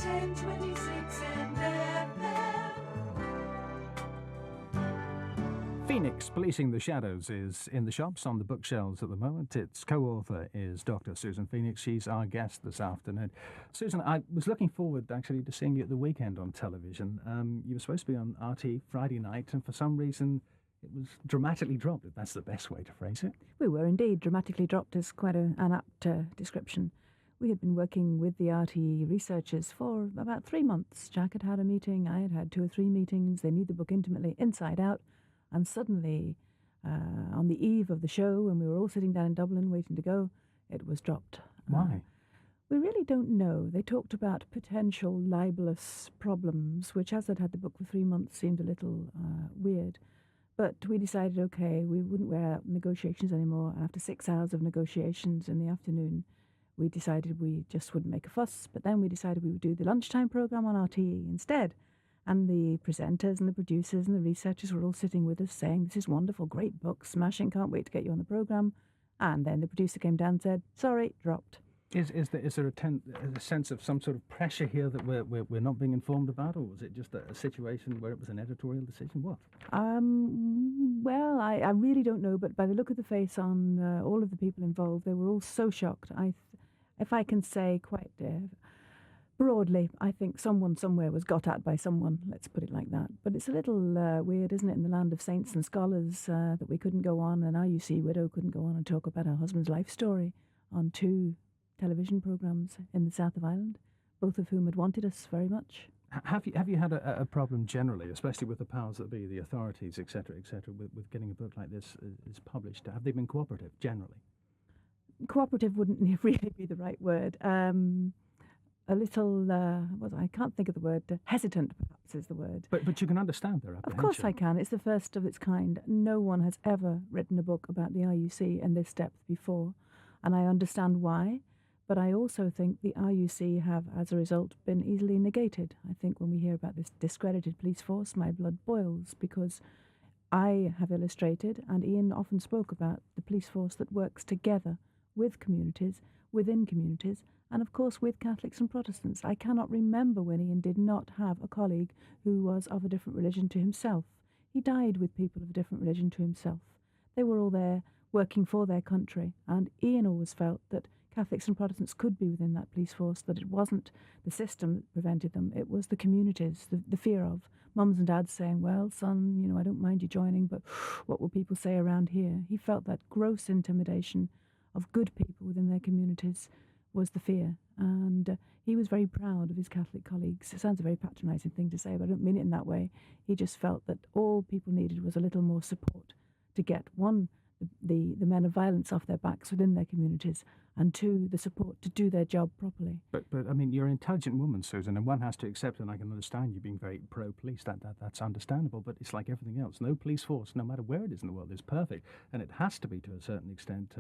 1026 and Phoenix, Policing the Shadows, is in the shops on the bookshelves at the moment. Its co-author is Dr. Susan Phoenix. She's our guest this afternoon. Susan, I was looking forward actually to seeing you at the weekend on television. You were supposed to be on RT Friday night, and for some reason it was dramatically dropped, if that's the best way to phrase it. We were indeed. Dramatically dropped is quite an apt description. We had been working with the RT researchers for about 3 months. Jack had had a meeting, I had had 2 or 3 meetings. They knew the book intimately, inside out. And suddenly, on the eve of the show, when we were all sitting down in Dublin waiting to go, it was dropped. Why? We really don't know. They talked about potential libelous problems, which, as I'd had the book for 3 months, seemed a little weird. But we decided, okay, we wouldn't wear out negotiations anymore. And after 6 hours of negotiations in the afternoon, we decided we just wouldn't make a fuss. But then we decided we would do the lunchtime program on RTE instead. And the presenters and the producers and the researchers were all sitting with us saying, this is wonderful, great book, smashing, can't wait to get you on the programme. And then the producer came down and said, sorry, dropped. Is there a sense of some sort of pressure here that we're not being informed about, or was it just a situation where it was an editorial decision? What? Well, I really don't know, but by the look of the face on all of the people involved, they were all so shocked. If I can say quite broadly, I think someone somewhere was got at by someone, let's put it like that. But it's a little weird, isn't it, in the land of saints and scholars, that we couldn't go on, an RUC widow couldn't go on and talk about her husband's life story on 2 television programmes in the south of Ireland, both of whom had wanted us very much. Have you had a problem generally, especially with the powers that be, the authorities, etc., with getting a book like this is published? Have they been cooperative generally? Cooperative wouldn't really be the right word. A little, I can't think of the word, hesitant perhaps is the word. But you can understand their apprehension. Of course I can. It's the first of its kind. No one has ever written a book about the RUC in this depth before, and I understand why. But I also think the RUC have, as a result, been easily negated. I think when we hear about this discredited police force, my blood boils, because I have illustrated, and Ian often spoke about, the police force that works together with communities, within communities, and of course with Catholics and Protestants. I cannot remember when Ian did not have a colleague who was of a different religion to himself. He died with people of a different religion to himself. They were all there working for their country, and Ian always felt that Catholics and Protestants could be within that police force, that it wasn't the system that prevented them, it was the communities, the fear of mums and dads saying, well, son, I don't mind you joining, but what will people say around here? He felt that gross intimidation of good people within their communities was the fear, and he was very proud of his Catholic colleagues. It sounds a very patronising thing to say, but I don't mean it in that way. He just felt that all people needed was a little more support to get, 1, the men of violence off their backs within their communities, and 2, the support to do their job properly. But I mean, you're an intelligent woman, Susan, and one has to accept, and I can understand you being very pro-police, that's understandable, but it's like everything else. No police force, no matter where it is in the world, is perfect, and it has to be, to a certain extent,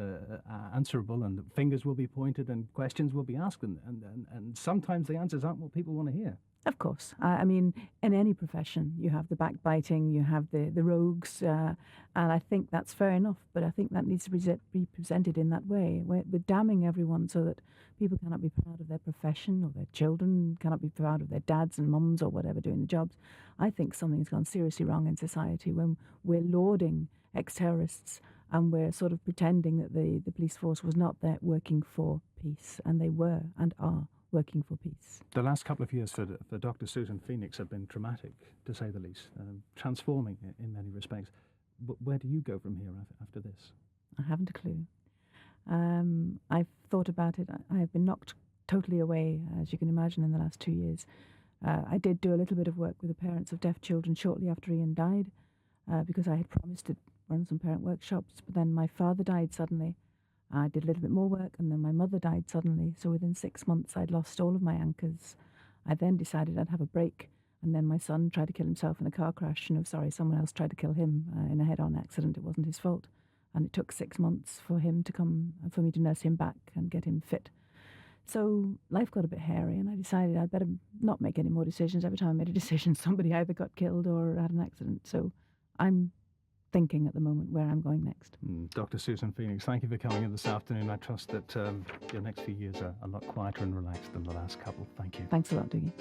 answerable, and fingers will be pointed, and questions will be asked, and sometimes the answers aren't what people want to hear. Of course. I mean, in any profession, you have the backbiting, you have the rogues, and I think that's fair enough, but I think that needs to be presented in that way. We're damning everyone so that people cannot be proud of their profession, or their children cannot be proud of their dads and mums or whatever doing the jobs. I think something's gone seriously wrong in society when we're lauding ex-terrorists and we're sort of pretending that the police force was not there working for peace, and they were and are working for peace. The last couple of years for Dr. Susan Phoenix have been traumatic, to say the least, transforming in many respects. But where do you go from here after this? I haven't a clue. I've thought about it. I have been knocked totally away, as you can imagine, in the last 2 years. I did do a little bit of work with the parents of deaf children shortly after Ian died, because I had promised to run some parent workshops, but then my father died suddenly. I did a little bit more work, and then my mother died suddenly, so within 6 months I'd lost all of my anchors. I then decided I'd have a break, and then my son tried to kill himself in a car crash. Someone else tried to kill him in a head-on accident. It wasn't his fault. And it took 6 months for me to nurse him back and get him fit. So life got a bit hairy, and I decided I'd better not make any more decisions. Every time I made a decision, somebody either got killed or had an accident. So I'm thinking at the moment where I'm going next. Dr. Susan Phoenix, thank you for coming in this afternoon. I trust that your next few years are a lot quieter and relaxed than the last couple. Thank you. Thanks a lot, Dougi.